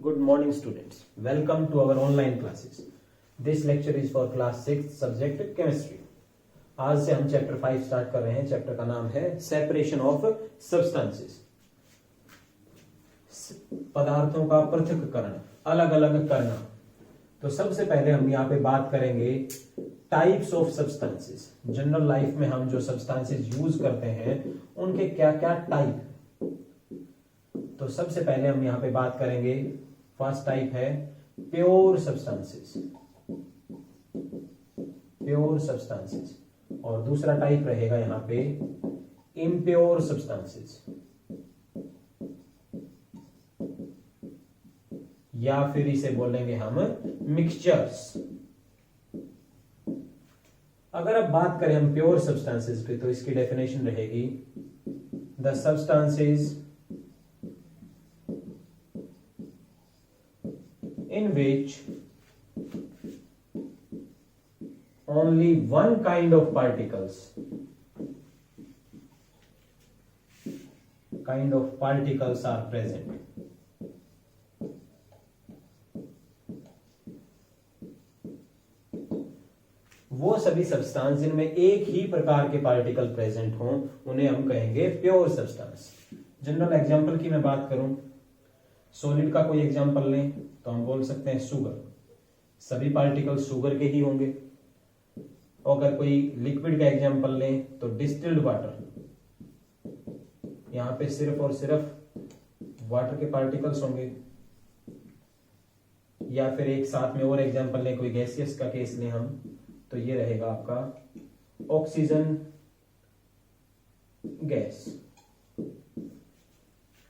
Good morning students. Welcome to our online classes. This lecture is for class 6 subject chemistry. आज से हम chapter 5 start कर रहे हैं. चैप्टर का नाम है सेपरेशन ऑफ सब्सटेंसेस. पदार्थों का पृथक्करण, अलग अलग करना. तो सबसे पहले हम यहाँ पे बात करेंगे types of substances. General life में हम जो सब्सटेंसेस यूज करते हैं उनके क्या क्या टाइप. तो सबसे पहले हम यहाँ पे बात करेंगे, फर्स्ट टाइप है प्योर सब्सटेंसेस. Pure substances. और दूसरा टाइप रहेगा यहाँ पे इम्प्योर सब्सटेंसेस, या फिर इसे बोलेंगे हम मिक्सचर्स. अगर अब बात करें हम प्योर सब्सटेंसेस की, तो इसकी डेफिनेशन रहेगी the substances in which only one kind of particles are present. वो सभी सब्सटेंस जिनमें एक ही प्रकार के पार्टिकल प्रेजेंट हों उन्हें हम कहेंगे प्योर सब्सटेंस. जनरल एग्जांपल की मैं बात करूं, सॉलिड का कोई एग्जांपल लें तो हम बोल सकते हैं शुगर. सभी पार्टिकल शुगर के ही होंगे. अगर कोई लिक्विड का एग्जांपल लें तो डिस्टिल्ड वाटर. यहां पे सिर्फ और सिर्फ वाटर के पार्टिकल्स होंगे. या फिर एक साथ में और एग्जांपल लें, कोई गैसियस का केस लें हम, तो ये रहेगा आपका ऑक्सीजन गैस.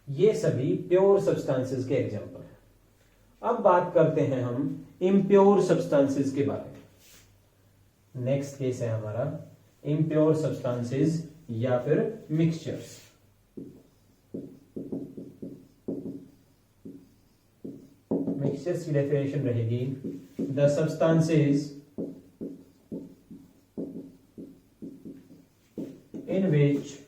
ये सभी प्योर सब्सटेंसेस के एग्जांपल हैं. अब बात करते हैं हम इम्प्योर सब्सटेंसेस के बारे में. नेक्स्ट केस है हमारा इम्प्योर सब्सटेंसेस या फिर मिक्सचर्स. मिक्सचर्स की डेफिनेशन रहेगी the substances in which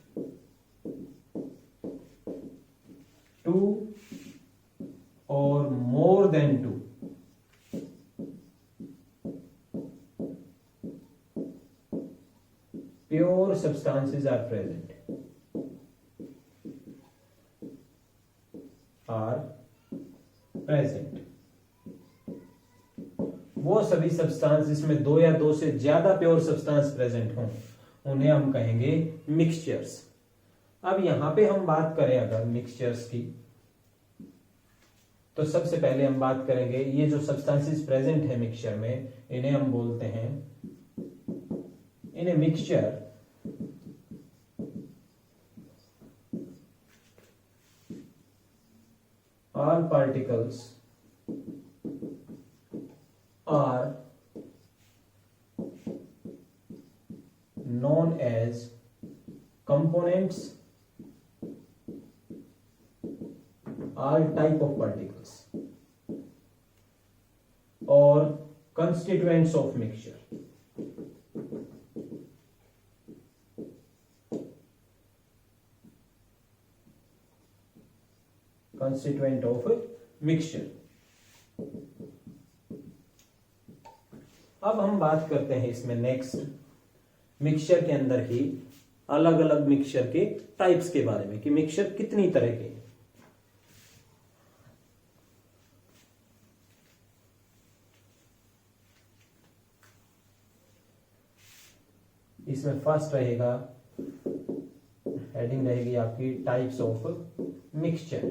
two or more than two pure substances are present. वो सभी सब्सटेंस जिसमें दो या दो से ज्यादा प्योर सब्सटेंस प्रेजेंट हों उन्हें हम कहेंगे मिक्सचर्स. अब यहां पे हम बात करें अगर मिक्सचर्स की, तो सबसे पहले हम बात करेंगे ये जो सब्सटेंसेस प्रेजेंट है मिक्सचर में, इन्हें हम बोलते हैं in a mixture all particles are known as components. All type of particles or constituents of mixture. Constituent of mixture. अब हम बात करते हैं इसमें नेक्स्ट मिक्सचर के अंदर ही अलग अलग मिक्सचर के टाइप्स के बारे में, कि मिक्सचर कितनी तरह के. इसमें फर्स्ट रहेगा, हेडिंग रहेगी आपकी टाइप्स ऑफ मिक्सचर.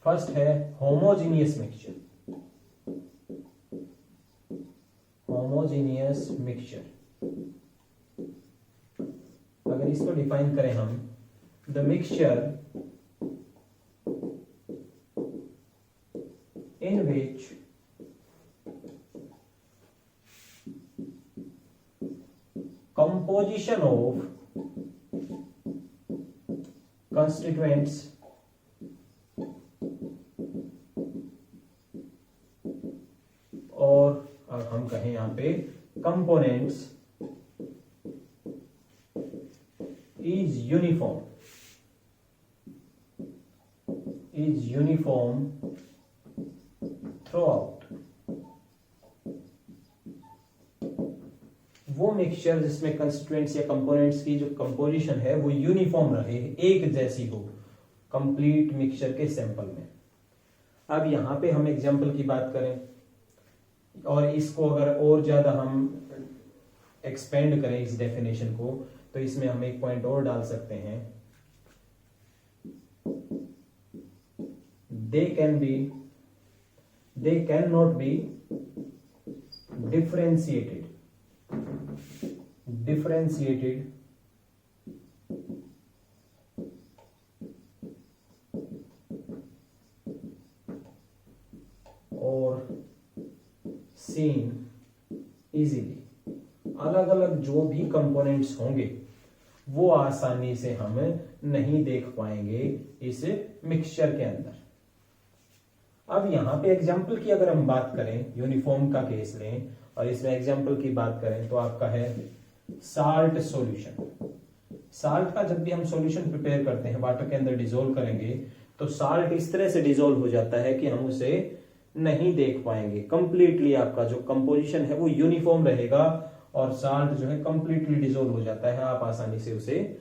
फर्स्ट है होमोजीनियस मिक्सचर. होमोजीनियस मिक्सचर अगर इसको डिफाइन करें हम, the mixture in which composition of constituents और अब हम कहें यहां पे components is uniform is uniform through out. वो मिक्सचर जिसमें कंस्टिट्यूएंट्स या कंपोनेंट्स की जो कंपोजिशन है वो यूनिफॉर्म रहे, एक जैसी हो कंप्लीट मिक्सचर के सैंपल में। अब यहां पे हम एग्जांपल की बात करें और इसको अगर और ज्यादा हम एक्सपेंड करें इस डेफिनेशन को, तो इसमें हम एक पॉइंट और डाल सकते हैं, they can not be differentiated और seen easily। अलग अलग जो भी कंपोनेंट्स होंगे वो आसानी से हम नहीं देख पाएंगे इस मिक्सचर के अंदर। अब यहां पे एग्जाम्पल की अगर हम बात करें, यूनिफॉर्म का केस लें और इसमें एग्जाम्पल की बात करें तो आपका है साल्ट सॉल्यूशन। साल्ट का जब भी हम सॉल्यूशन प्रिपेयर करते हैं, वाटर के अंदर डिसोल्व करेंगे, तो साल्ट इस तरह से डिसोल्व हो जाता है कि हम उसे नहीं देख पाएंगे। कंप्लीटली आपका जो कंपोजिशन है वो यूनिफॉर्म रहेगा और साल्ट जो है कंप्लीटली डिसोल्व हो जाता है, आप आसानी से उसे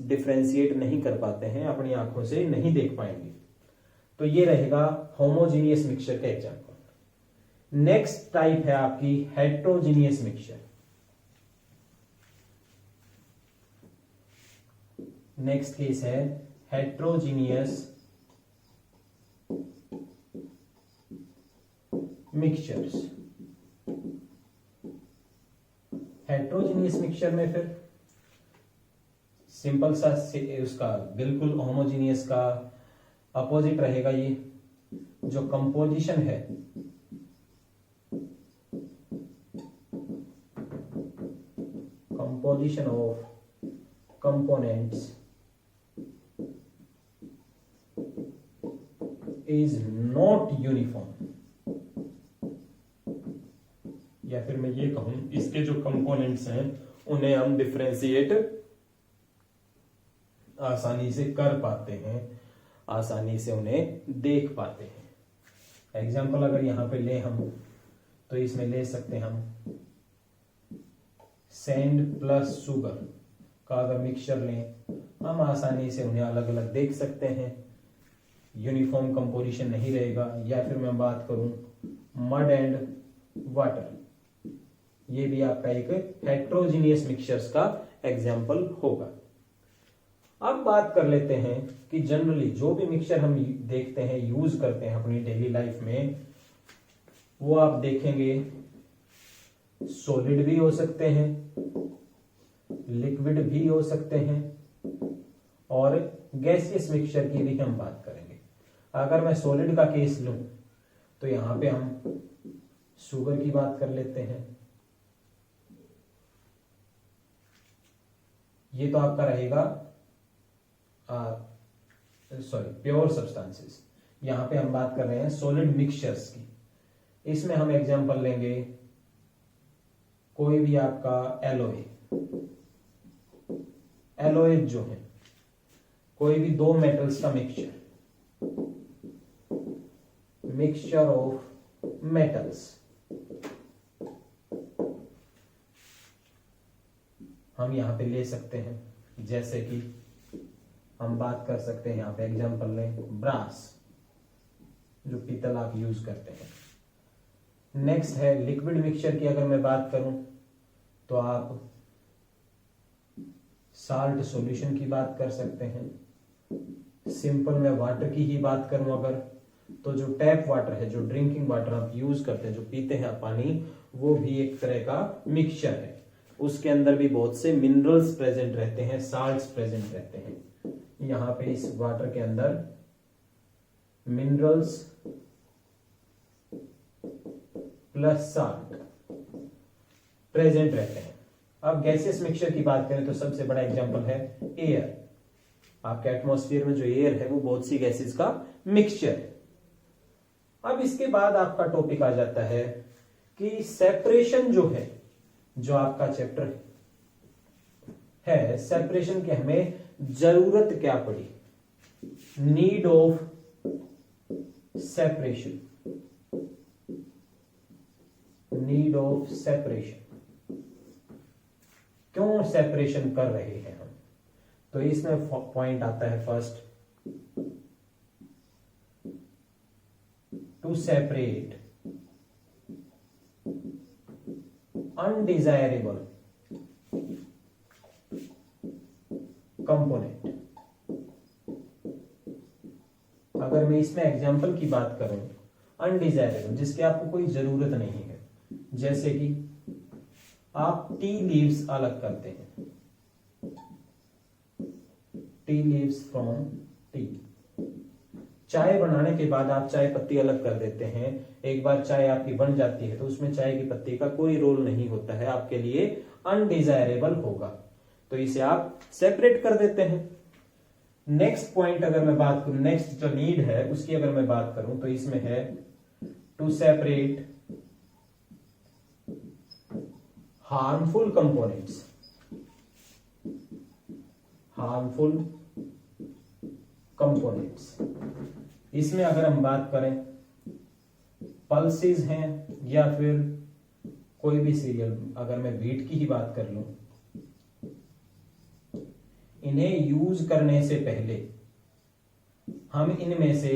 डिफरेंशिएट नहीं कर पाते हैं, अपनी आंखों से नहीं देख पाएंगे। तो ये रहेगा होमोजीनियस मिक्सचर का एग्जांपल। नेक्स्ट टाइप है आपकी हेट्रोजीनियस मिक्सचर। नेक्स्ट केस है हेट्रोजीनियस मिक्सचर्स। हेट्रोजीनियस मिक्सचर में फिर सिंपल सा उसका बिल्कुल होमोजीनियस का अपोजिट रहेगा। ये जो कंपोजिशन है composition of components is not uniform, या फिर मैं ये कहूं इसके जो कंपोनेंट्स हैं उन्हें हम डिफरेंशिएट आसानी से कर पाते हैं, आसानी से उन्हें देख पाते हैं। एग्जाम्पल अगर यहां पे ले हम तो इसमें ले सकते हैं हम सैंड प्लस शुगर का अगर मिक्सचर लें, हम आसानी से उन्हें अलग अलग देख सकते हैं, यूनिफॉर्म कंपोजिशन नहीं रहेगा। या फिर मैं बात करूं मड एंड वाटर, ये भी आपका एक हेट्रोजीनियस मिक्सचर्स का एग्जाम्पल होगा। अब बात कर लेते हैं कि जनरली जो भी मिक्सचर हम देखते हैं, यूज करते हैं अपनी डेली लाइफ में, वो आप देखेंगे सॉलिड भी हो सकते हैं, लिक्विड भी हो सकते हैं और गैसियस मिक्सचर की भी हम बात करेंगे। अगर मैं सॉलिड का केस लूं तो यहां पे हम शुगर की बात कर लेते हैं। ये तो आपका रहेगा प्योर सब्सटेंसेस। यहां पे हम बात कर रहे हैं सॉलिड मिक्सचर्स की। इसमें हम एग्जांपल लेंगे कोई भी आपका एलोए जो है, कोई भी दो मेटल्स का मिक्सचर ऑफ मेटल्स हम यहां पे ले सकते हैं। जैसे कि हम बात कर सकते हैं, यहां पे एग्जांपल लें ब्रास, जो पीतल आप यूज करते हैं। नेक्स्ट है लिक्विड मिक्सचर की अगर मैं बात करूं तो आप साल्ट सॉल्यूशन की बात कर सकते हैं। सिंपल मैं वाटर की ही बात करूं अगर, तो जो टैप वाटर है, जो ड्रिंकिंग वाटर आप यूज करते हैं, जो पीते हैं आप पानी, वो भी एक तरह का मिक्सचर है। उसके अंदर भी बहुत से मिनरल्स प्रेजेंट रहते हैं, साल्ट्स प्रेजेंट रहते हैं। यहां पे इस वाटर के अंदर मिनरल्स प्लस साल्ट प्रेजेंट रहते हैं। अब गैसियस मिक्सचर की बात करें तो सबसे बड़ा एग्जांपल है एयर। आपके एटमॉस्फेयर में जो एयर है वो बहुत सी गैसेस का मिक्सचर है। अब इसके बाद आपका टॉपिक आ जाता है कि सेपरेशन जो है, जो आपका चैप्टर है सेपरेशन की हमें जरूरत क्या पड़ी, need of separation, need of separation. क्यों सेपरेशन कर रहे हैं हम? तो इसमें पॉइंट आता है first, to separate undesirable component. अगर मैं इसमें एग्जांपल की बात करूं, अनडिजायरेबल जिसकी आपको कोई जरूरत नहीं है, जैसे कि आप टी लीव्स अलग करते हैं, टी लीव्स फ्रॉम टी। चाय बनाने के बाद आप चाय पत्ती अलग कर देते हैं, एक बार चाय आपकी बन जाती है तो उसमें चाय की पत्ती का कोई रोल नहीं होता है, आपके लिए अनडिजायरेबल होगा, तो इसे आप सेपरेट कर देते हैं। नेक्स्ट पॉइंट अगर मैं बात करूं, नेक्स्ट जो नीड है उसकी अगर मैं बात करूं, तो इसमें है to separate harmful components, harmful components. इसमें अगर हम बात करें, पल्सेस हैं या फिर कोई भी सीरियल, अगर मैं व्हीट की ही बात कर लूं, इन्हें यूज करने से पहले हम इनमें से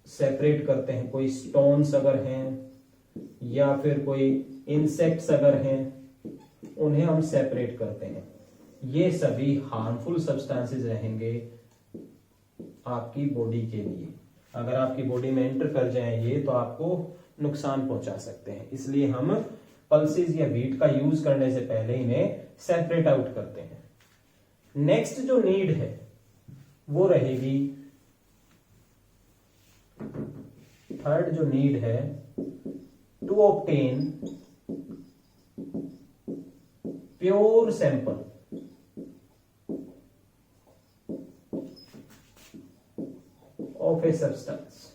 सेपरेट करते हैं। कोई स्टोन्स अगर हैं या फिर कोई इंसेक्ट्स अगर हैं, उन्हें हम सेपरेट करते हैं। ये सभी हार्मफुल सब्सटेंसेस रहेंगे आपकी बॉडी के लिए। अगर आपकी बॉडी में एंटर कर जाए ये, तो आपको नुकसान पहुंचा सकते हैं, इसलिए हम पल्सेस या व्हीट का यूज करने से पहले इन्हें सेपरेट आउट करते हैं। नेक्स्ट जो नीड है वो रहेगी, थर्ड जो नीड है, to obtain pure sample of a substance.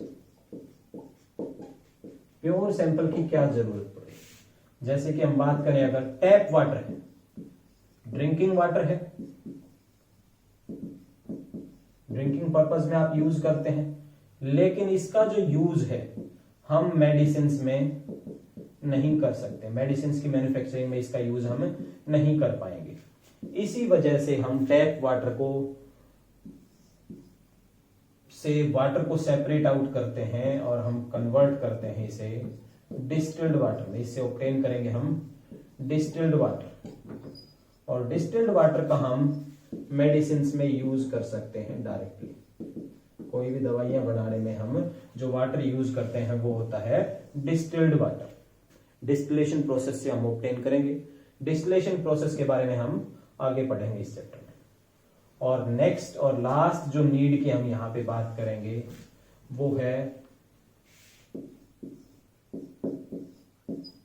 Pure sample की क्या जरूरत पड़े? जैसे कि हम बात करें, अगर टैप वाटर है, ड्रिंकिंग वाटर है, ड्रिंकिंग पर्पस में आप यूज करते हैं, लेकिन इसका जो यूज है हम मेडिसिन में नहीं कर सकते, मेडिसिन की मैन्युफैक्चरिंग में इसका यूज हम नहीं कर पाएंगे। इसी वजह से हम टैप वाटर को सेपरेट आउट करते हैं और हम कन्वर्ट करते हैं इसे डिस्टिल्ड वाटर में। इससे ऑब्टेन करेंगे हम डिस्टिल्ड वाटर, और डिस्टिल्ड वाटर का हम मेडिसिन में यूज कर सकते हैं डायरेक्टली। कोई भी दवाइयां बनाने में हम जो वाटर यूज करते हैं वो होता है डिस्टिल्ड वाटर। डिस्टिलेशन प्रोसेस से हम ऑब्टेन करेंगे। डिस्टिलेशन प्रोसेस के बारे में हम आगे पढ़ेंगे इस चैप्टर में। और नेक्स्ट और लास्ट जो नीड की हम यहां पे बात करेंगे वो है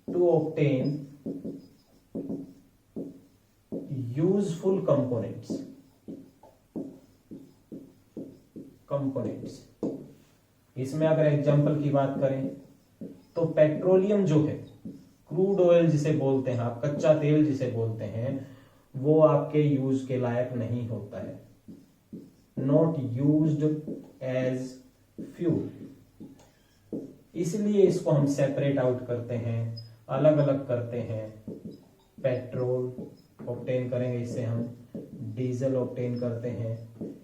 टू ऑब्टेन यूजफुल कंपोनेंट्स। इसमें अगर एग्जांपल की बात करें तो पेट्रोलियम जो है, क्रूड ऑयल जिसे बोलते हैं आप, कच्चा तेल जिसे बोलते हैं, वो आपके यूज के लायक नहीं होता है, नॉट यूज्ड एज फ्यूल। इसलिए इसको हम सेपरेट आउट करते हैं, अलग अलग करते हैं। पेट्रोल ऑब्टेन करेंगे, इससे हम डीजल ऑब्टेन करते हैं,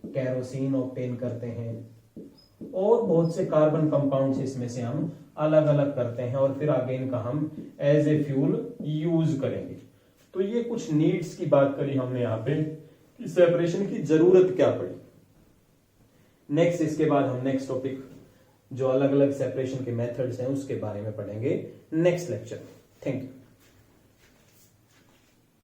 कैरोसिन ऑब्टेन करते हैं, और बहुत से कार्बन कंपाउंड्स इसमें से हम अलग अलग करते हैं, और फिर आगे इनका हम एज ए फ्यूल यूज करेंगे। तो ये कुछ नीड्स की बात करी हमने यहाँ पे कि सेपरेशन की जरूरत क्या पड़ी। नेक्स्ट, इसके बाद हम नेक्स्ट टॉपिक जो अलग अलग सेपरेशन के मेथड्स हैं उसके बारे में पढ़ेंगे नेक्स्ट लेक्चर में। Thank you.